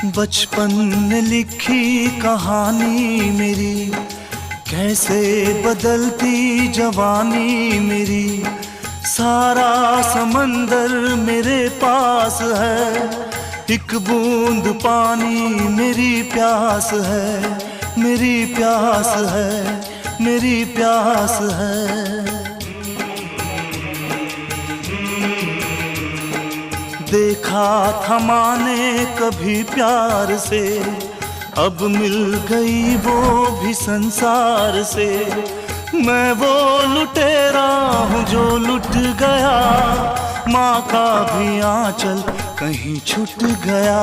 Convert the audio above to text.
बचपन में लिखी कहानी मेरी, कैसे बदलती जवानी मेरी। सारा समंदर मेरे पास है, एक बूंद पानी मेरी प्यास है, मेरी प्यास है, मेरी प्यास है। देखा था माने कभी प्यार से, अब मिल गई वो भी संसार से। मैं वो लुटेरा हूँ जो लुट गया, माँ का भी आंचल कहीं छूट गया।